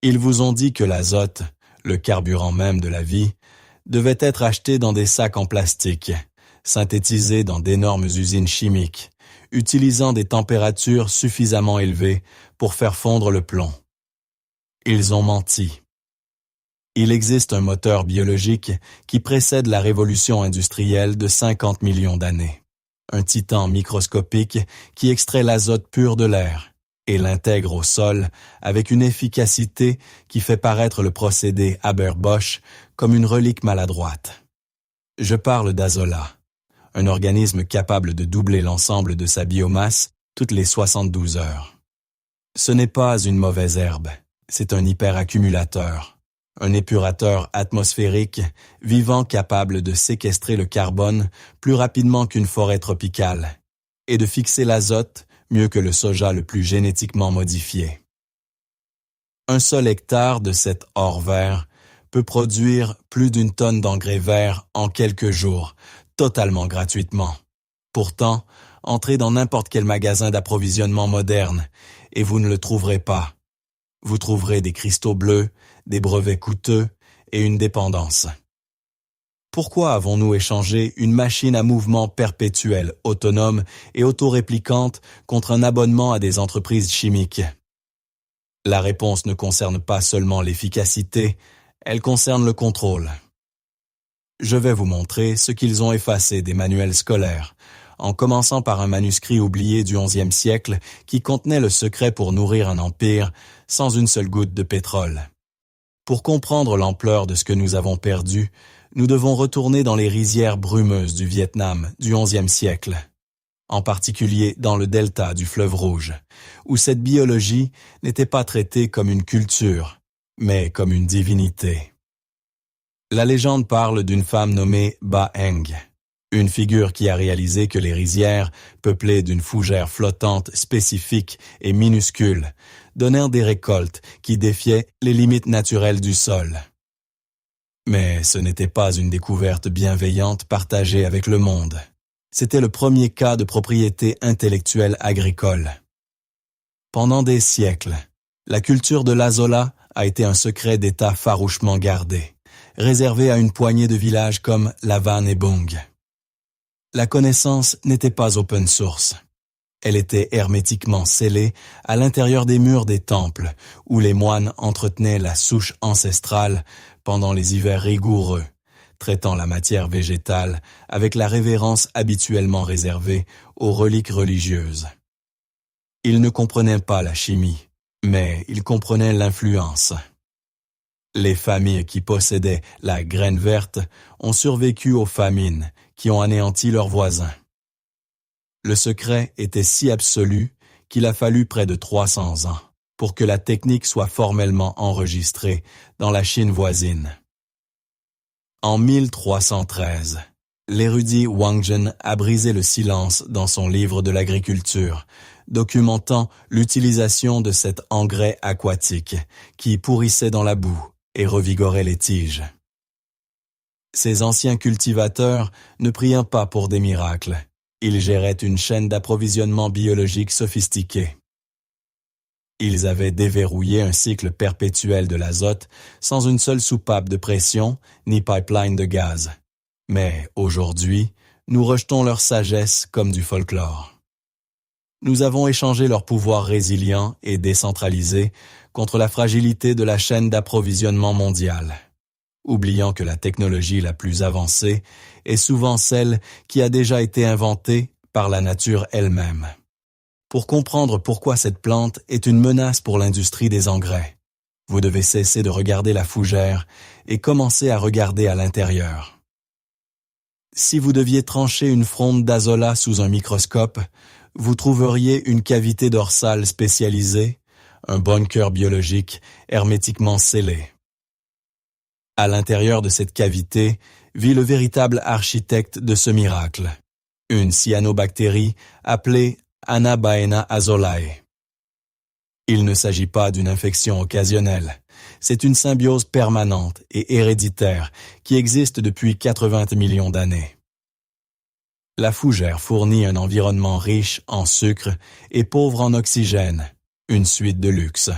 Ils vous ont dit que l'azote, le carburant même de la vie, devait être acheté dans des sacs en plastique, synthétisé dans d'énormes usines chimiques, utilisant des températures suffisamment élevées pour faire fondre le plomb. Ils ont menti. Il existe un moteur biologique qui précède la révolution industrielle de 50 millions d'années. Un titan microscopique qui extrait l'azote pur de l'air et l'intègre au sol avec une efficacité qui fait paraître le procédé Haber-Bosch comme une relique maladroite. Je parle d'Azola, un organisme capable de doubler l'ensemble de sa biomasse toutes les 72 heures. Ce n'est pas une mauvaise herbe, c'est un hyperaccumulateur. Un épurateur atmosphérique, vivant capable de séquestrer le carbone plus rapidement qu'une forêt tropicale et de fixer l'azote mieux que le soja le plus génétiquement modifié. Un seul hectare de cet or vert peut produire plus d'une tonne d'engrais vert en quelques jours, totalement gratuitement. Pourtant, entrez dans n'importe quel magasin d'approvisionnement moderne et vous ne le trouverez pas. Vous trouverez des cristaux bleus, des brevets coûteux et une dépendance. Pourquoi avons-nous échangé une machine à mouvement perpétuel, autonome et autoréplicante contre un abonnement à des entreprises chimiques? La réponse ne concerne pas seulement l'efficacité, elle concerne le contrôle. Je vais vous montrer ce qu'ils ont effacé des manuels scolaires, en commençant par un manuscrit oublié du XIe siècle qui contenait le secret pour nourrir un empire sans une seule goutte de pétrole. Pour comprendre l'ampleur de ce que nous avons perdu, nous devons retourner dans les rizières brumeuses du Vietnam du XIe siècle, en particulier dans le delta du fleuve Rouge, où cette biologie n'était pas traitée comme une culture, mais comme une divinité. La légende parle d'une femme nommée Ba Eng, une figure qui a réalisé que les rizières, peuplées d'une fougère flottante spécifique et minuscule, donnèrent des récoltes qui défiaient les limites naturelles du sol. Mais ce n'était pas une découverte bienveillante partagée avec le monde. C'était le premier cas de propriété intellectuelle agricole. Pendant des siècles, la culture de l'Azola a été un secret d'État farouchement gardé, réservé à une poignée de villages comme Lavan et Bung. La connaissance n'était pas open source. Elle était hermétiquement scellée à l'intérieur des murs des temples, où les moines entretenaient la souche ancestrale pendant les hivers rigoureux, traitant la matière végétale avec la révérence habituellement réservée aux reliques religieuses. Ils ne comprenaient pas la chimie, mais ils comprenaient l'influence. Les familles qui possédaient la graine verte ont survécu aux famines qui ont anéanti leurs voisins. Le secret était si absolu qu'il a fallu près de 300 ans pour que la technique soit formellement enregistrée dans la Chine voisine. En 1313, l'érudit Wang Zhen a brisé le silence dans son livre de l'agriculture, documentant l'utilisation de cet engrais aquatique qui pourrissait dans la boue et revigorait les tiges. Ces anciens cultivateurs ne priaient pas pour des miracles. Ils géraient une chaîne d'approvisionnement biologique sophistiquée. Ils avaient déverrouillé un cycle perpétuel de l'azote sans une seule soupape de pression ni pipeline de gaz. Mais aujourd'hui, nous rejetons leur sagesse comme du folklore. Nous avons échangé leur pouvoir résilient et décentralisé contre la fragilité de la chaîne d'approvisionnement mondiale, oubliant que la technologie la plus avancée est souvent celle qui a déjà été inventée par la nature elle-même. Pour comprendre pourquoi cette plante est une menace pour l'industrie des engrais, vous devez cesser de regarder la fougère et commencer à regarder à l'intérieur. Si vous deviez trancher une fronde d'Azola sous un microscope, vous trouveriez une cavité dorsale spécialisée, un bunker biologique hermétiquement scellé. À l'intérieur de cette cavité vit le véritable architecte de ce miracle, une cyanobactérie appelée Anabaena azolae. Il ne s'agit pas d'une infection occasionnelle, c'est une symbiose permanente et héréditaire qui existe depuis 80 millions d'années. La fougère fournit un environnement riche en sucre et pauvre en oxygène, une suite de luxe.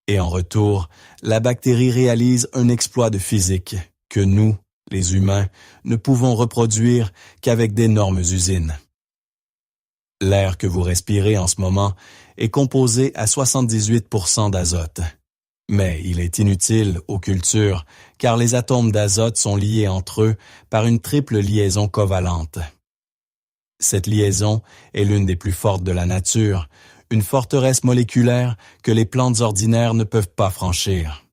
Et en retour, la bactérie réalise un exploit de physique que nous, les humains, ne pouvons reproduire qu'avec d'énormes usines. L'air que vous respirez en ce moment est composé à 78% d'azote. Mais il est inutile aux cultures car les atomes d'azote sont liés entre eux par une triple liaison covalente. Cette liaison est l'une des plus fortes de la nature, une forteresse moléculaire que les plantes ordinaires ne peuvent pas franchir.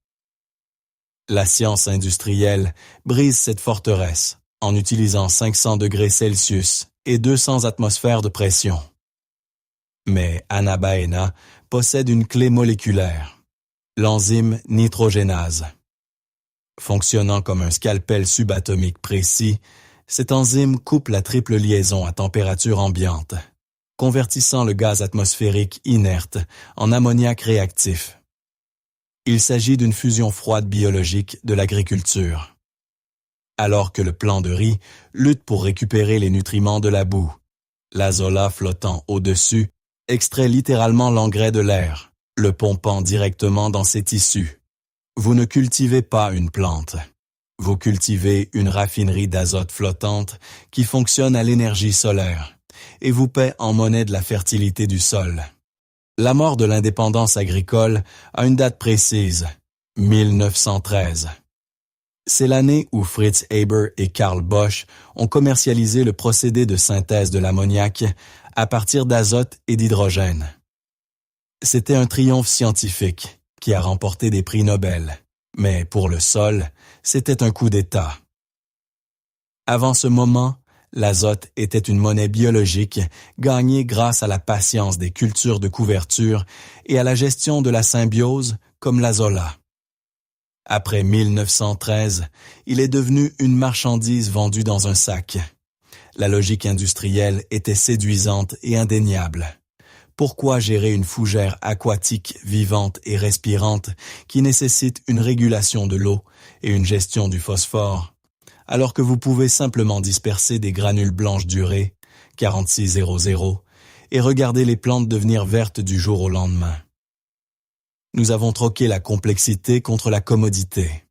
La science industrielle brise cette forteresse en utilisant 500 degrés Celsius et 200 atmosphères de pression. Mais Anabaena possède une clé moléculaire, l'enzyme nitrogénase. Fonctionnant comme un scalpel subatomique précis, cette enzyme coupe la triple liaison à température ambiante, convertissant le gaz atmosphérique inerte en ammoniac réactif. Il s'agit d'une fusion froide biologique de l'agriculture. Alors que le plant de riz lutte pour récupérer les nutriments de la boue, l'azola flottant au-dessus extrait littéralement l'engrais de l'air, le pompant directement dans ses tissus. Vous ne cultivez pas une plante. Vous cultivez une raffinerie d'azote flottante qui fonctionne à l'énergie solaire et vous paie en monnaie de la fertilité du sol. La mort de l'indépendance agricole a une date précise, 1913. C'est l'année où Fritz Haber et Karl Bosch ont commercialisé le procédé de synthèse de l'ammoniac à partir d'azote et d'hydrogène. C'était un triomphe scientifique qui a remporté des prix Nobel, mais pour le sol, c'était un coup d'État. Avant ce moment, l'azote était une monnaie biologique gagnée grâce à la patience des cultures de couverture et à la gestion de la symbiose comme l'azola. Après 1913, il est devenu une marchandise vendue dans un sac. La logique industrielle était séduisante et indéniable. Pourquoi gérer une fougère aquatique vivante et respirante qui nécessite une régulation de l'eau et une gestion du phosphore, alors que vous pouvez simplement disperser des granules blanches d'urée, 4600, et regarder les plantes devenir vertes du jour au lendemain? Nous avons troqué la complexité contre la commodité.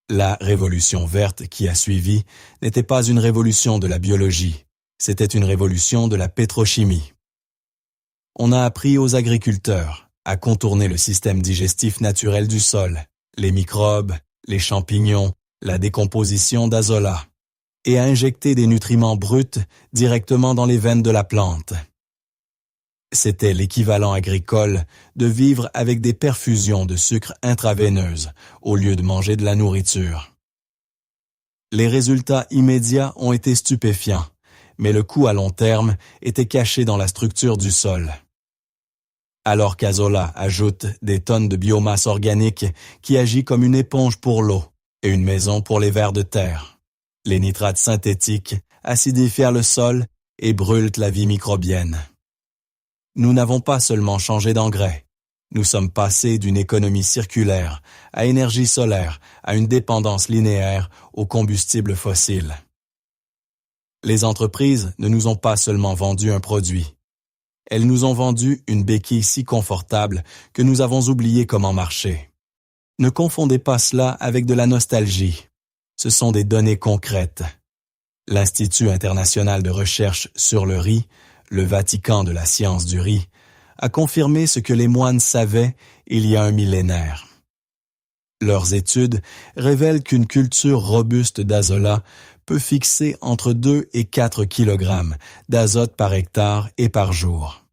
La révolution verte qui a suivi n'était pas une révolution de la biologie, c'était une révolution de la pétrochimie. On a appris aux agriculteurs à contourner le système digestif naturel du sol, les microbes, les champignons, la décomposition d'azola, et à injecter des nutriments bruts directement dans les veines de la plante. C'était l'équivalent agricole de vivre avec des perfusions de sucre intraveineuses au lieu de manger de la nourriture. Les résultats immédiats ont été stupéfiants, mais le coût à long terme était caché dans la structure du sol. Alors qu'Azola ajoute des tonnes de biomasse organique qui agit comme une éponge pour l'eau et une maison pour les vers de terre, les nitrates synthétiques acidifient le sol et brûlent la vie microbienne. Nous n'avons pas seulement changé d'engrais. Nous sommes passés d'une économie circulaire à énergie solaire à une dépendance linéaire aux combustibles fossiles. Les entreprises ne nous ont pas seulement vendu un produit. Elles nous ont vendu une béquille si confortable que nous avons oublié comment marcher. Ne confondez pas cela avec de la nostalgie. Ce sont des données concrètes. L'Institut international de recherche sur le riz, le Vatican de la science du riz, a confirmé ce que les moines savaient il y a un millénaire. Leurs études révèlent qu'une culture robuste d'azola peut fixer entre 2 et 4 kg d'azote par hectare et par jour.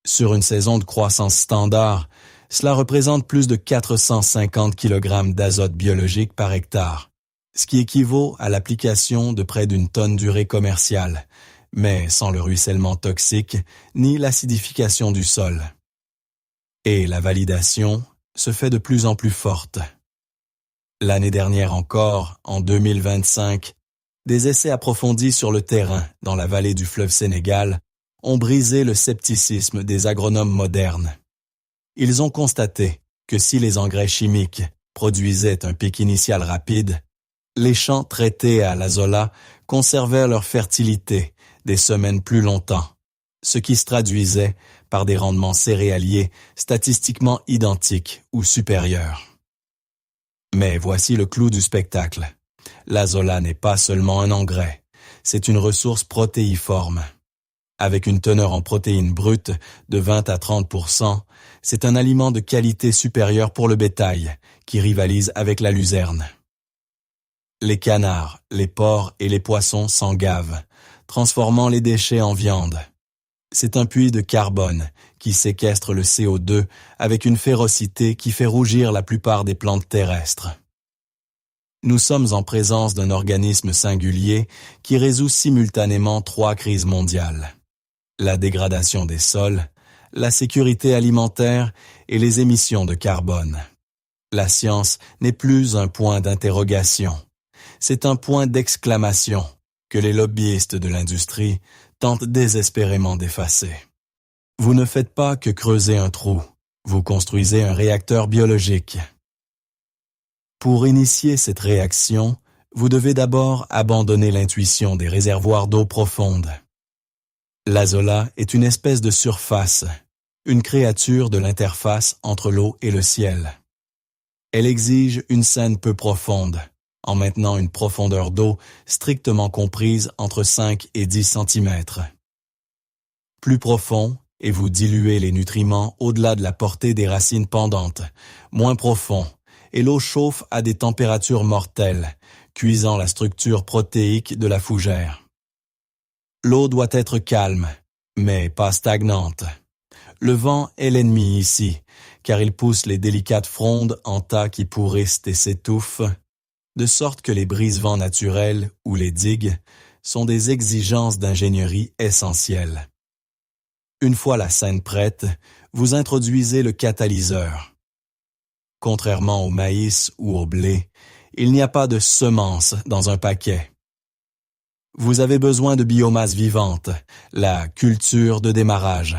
Sur une saison de croissance standard, cela représente plus de 450 kg d'azote biologique par hectare, ce qui équivaut à l'application de près d'une tonne d'urée commerciale, mais sans le ruissellement toxique ni l'acidification du sol. Et la validation se fait de plus en plus forte. L'année dernière encore, en 2025, des essais approfondis sur le terrain dans la vallée du fleuve Sénégal ont brisé le scepticisme des agronomes modernes. Ils ont constaté que si les engrais chimiques produisaient un pic initial rapide, les champs traités à l'azola conservèrent leur fertilité des semaines plus longtemps, ce qui se traduisait par des rendements céréaliers statistiquement identiques ou supérieurs. Mais voici le clou du spectacle. L'azola n'est pas seulement un engrais, c'est une ressource protéiforme. Avec une teneur en protéines brutes de 20 à 30%, c'est un aliment de qualité supérieure pour le bétail, qui rivalise avec la luzerne. Les canards, les porcs et les poissons s'en gavent, transformant les déchets en viande. C'est un puits de carbone qui séquestre le CO2 avec une férocité qui fait rougir la plupart des plantes terrestres. Nous sommes en présence d'un organisme singulier qui résout simultanément 3 crises mondiales. La dégradation des sols, la sécurité alimentaire et les émissions de carbone. La science n'est plus un point d'interrogation, c'est un point d'exclamation que les lobbyistes de l'industrie tentent désespérément d'effacer. Vous ne faites pas que creuser un trou, vous construisez un réacteur biologique. Pour initier cette réaction, vous devez d'abord abandonner l'intuition des réservoirs d'eau profonde. L'azola est une espèce de surface, une créature de l'interface entre l'eau et le ciel. Elle exige une scène peu profonde, en maintenant une profondeur d'eau strictement comprise entre 5 et 10 cm. Plus profond, et vous diluez les nutriments au-delà de la portée des racines pendantes. Moins profond, et l'eau chauffe à des températures mortelles, cuisant la structure protéique de la fougère. L'eau doit être calme, mais pas stagnante. Le vent est l'ennemi ici, car il pousse les délicates frondes en tas qui pourrissent et s'étouffent, de sorte que les brise-vents naturels ou les digues sont des exigences d'ingénierie essentielles. Une fois la scène prête, vous introduisez le catalyseur. Contrairement au maïs ou au blé, il n'y a pas de semences dans un paquet. Vous avez besoin de biomasse vivante, la culture de démarrage.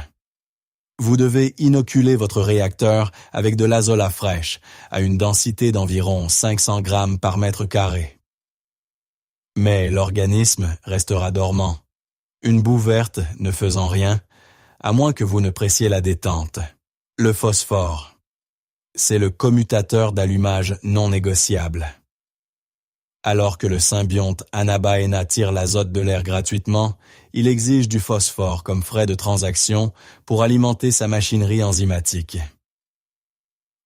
Vous devez inoculer votre réacteur avec de l'azola fraîche, à une densité d'environ 500 grammes par mètre carré. Mais l'organisme restera dormant, une boue verte ne faisant rien, à moins que vous ne pressiez la détente. Le phosphore, c'est le commutateur d'allumage non négociable. Alors que le symbionte Anabaena tire l'azote de l'air gratuitement, il exige du phosphore comme frais de transaction pour alimenter sa machinerie enzymatique.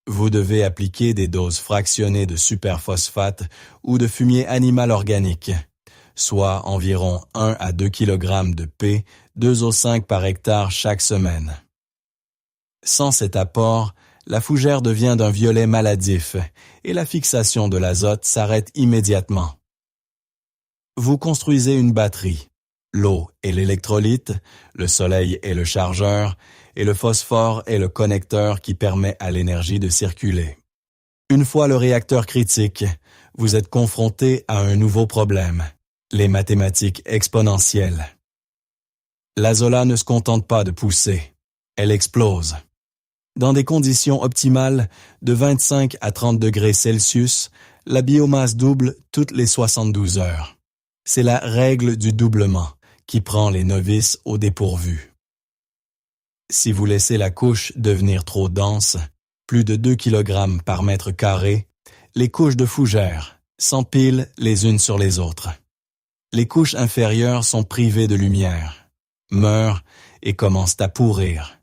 Vous devez appliquer des doses fractionnées de superphosphate ou de fumier animal organique, soit environ 1 à 2 kg de P, 2O5 par hectare chaque semaine. Sans cet apport, la fougère devient d'un violet maladif et la fixation de l'azote s'arrête immédiatement. Vous construisez une batterie. L'eau est l'électrolyte, le soleil est le chargeur et le phosphore est le connecteur qui permet à l'énergie de circuler. Une fois le réacteur critique, vous êtes confronté à un nouveau problème, les mathématiques exponentielles. L'azola ne se contente pas de pousser, elle explose. Dans des conditions optimales de 25 à 30 degrés Celsius, la biomasse double toutes les 72 heures. C'est la règle du doublement qui prend les novices au dépourvu. Si vous laissez la couche devenir trop dense, plus de 2 kg par mètre carré, les couches de fougère s'empilent les unes sur les autres. Les couches inférieures sont privées de lumière, meurent et commencent à pourrir,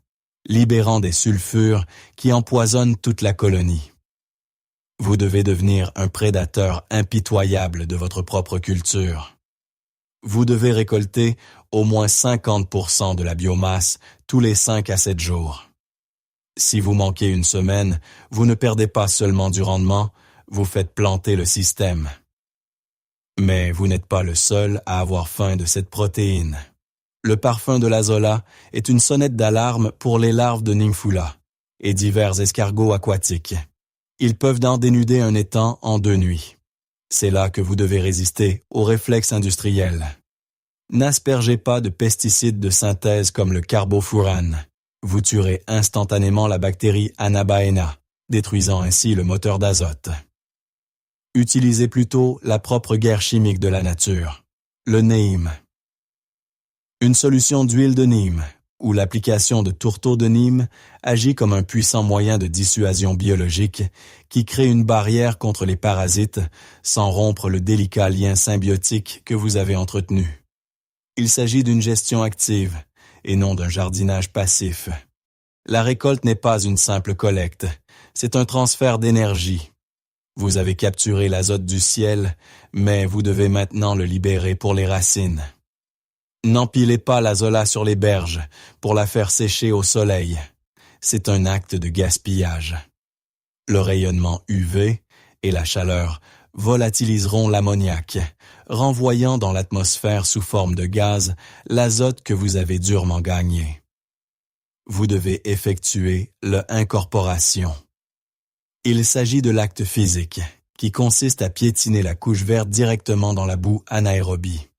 libérant des sulfures qui empoisonnent toute la colonie. Vous devez devenir un prédateur impitoyable de votre propre culture. Vous devez récolter au moins 50% de la biomasse tous les 5 à 7 jours. Si vous manquez une semaine, vous ne perdez pas seulement du rendement, vous faites planter le système. Mais vous n'êtes pas le seul à avoir faim de cette protéine. Le parfum de l'azola est une sonnette d'alarme pour les larves de nymphula et divers escargots aquatiques. Ils peuvent en dénuder un étang en 2 nuits. C'est là que vous devez résister aux réflexes industriels. N'aspergez pas de pesticides de synthèse comme le carbofurane. Vous tuerez instantanément la bactérie Anabaena, détruisant ainsi le moteur d'azote. Utilisez plutôt la propre guerre chimique de la nature, le neem. Une solution d'huile de nîmes où l'application de tourteaux de Nîmes agit comme un puissant moyen de dissuasion biologique qui crée une barrière contre les parasites sans rompre le délicat lien symbiotique que vous avez entretenu. Il s'agit d'une gestion active et non d'un jardinage passif. La récolte n'est pas une simple collecte, c'est un transfert d'énergie. Vous avez capturé l'azote du ciel, mais vous devez maintenant le libérer pour les racines. N'empilez pas l'azola sur les berges pour la faire sécher au soleil. C'est un acte de gaspillage. Le rayonnement UV et la chaleur volatiliseront l'ammoniac, renvoyant dans l'atmosphère sous forme de gaz l'azote que vous avez durement gagné. Vous devez effectuer l'incorporation. Il s'agit de l'acte physique, qui consiste à piétiner la couche verte directement dans la boue anaérobie.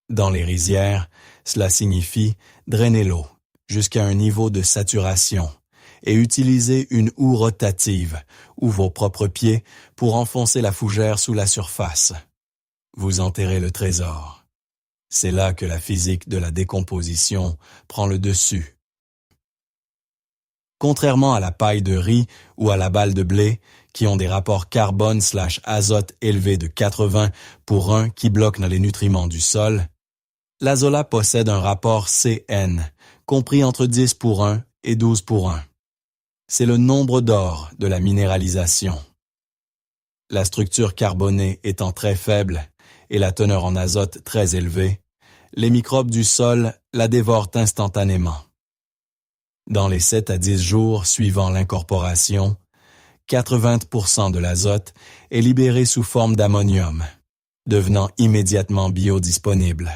Dans les rizières, cela signifie drainer l'eau jusqu'à un niveau de saturation et utiliser une houe rotative ou vos propres pieds pour enfoncer la fougère sous la surface. Vous enterrez le trésor. C'est là que la physique de la décomposition prend le dessus. Contrairement à la paille de riz ou à la balle de blé, qui ont des rapports carbone/azote élevés de 80 pour 1 qui bloquent dans les nutriments du sol, l'azola possède un rapport CN, compris entre 10 pour 1 et 12 pour 1. C'est le nombre d'or de la minéralisation. La structure carbonée étant très faible et la teneur en azote très élevée, les microbes du sol la dévorent instantanément. Dans les 7 à 10 jours suivant l'incorporation, 80% de l'azote est libéré sous forme d'ammonium, devenant immédiatement biodisponible.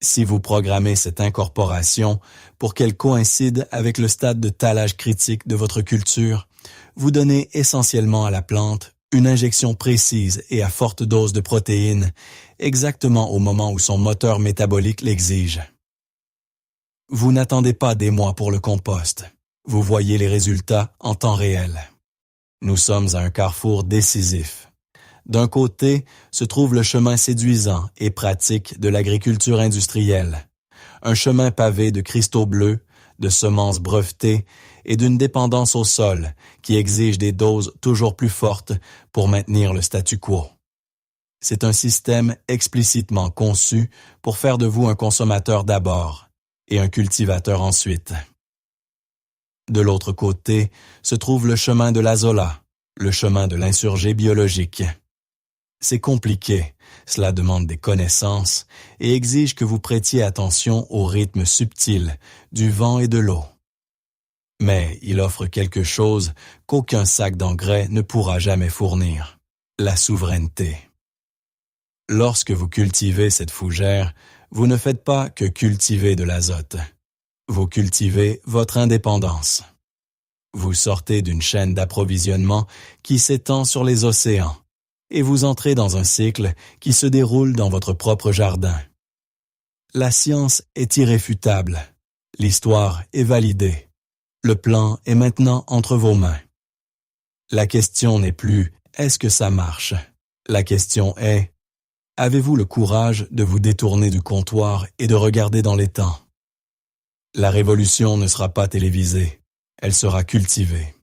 Si vous programmez cette incorporation pour qu'elle coïncide avec le stade de tallage critique de votre culture, vous donnez essentiellement à la plante une injection précise et à forte dose de protéines, exactement au moment où son moteur métabolique l'exige. Vous n'attendez pas des mois pour le compost. Vous voyez les résultats en temps réel. Nous sommes à un carrefour décisif. D'un côté se trouve le chemin séduisant et pratique de l'agriculture industrielle, un chemin pavé de cristaux bleus, de semences brevetées et d'une dépendance au sol qui exige des doses toujours plus fortes pour maintenir le statu quo. C'est un système explicitement conçu pour faire de vous un consommateur d'abord et un cultivateur ensuite. De l'autre côté se trouve le chemin de l'azola, le chemin de l'insurgé biologique. C'est compliqué, cela demande des connaissances et exige que vous prêtiez attention au rythme subtil du vent et de l'eau. Mais il offre quelque chose qu'aucun sac d'engrais ne pourra jamais fournir, la souveraineté. Lorsque vous cultivez cette fougère, vous ne faites pas que cultiver de l'azote. Vous cultivez votre indépendance. Vous sortez d'une chaîne d'approvisionnement qui s'étend sur les océans et vous entrez dans un cycle qui se déroule dans votre propre jardin. La science est irréfutable. L'histoire est validée. Le plan est maintenant entre vos mains. La question n'est plus « est-ce que ça marche ?» La question est « avez-vous le courage de vous détourner du comptoir et de regarder dans les temps ?» La révolution ne sera pas télévisée, elle sera cultivée.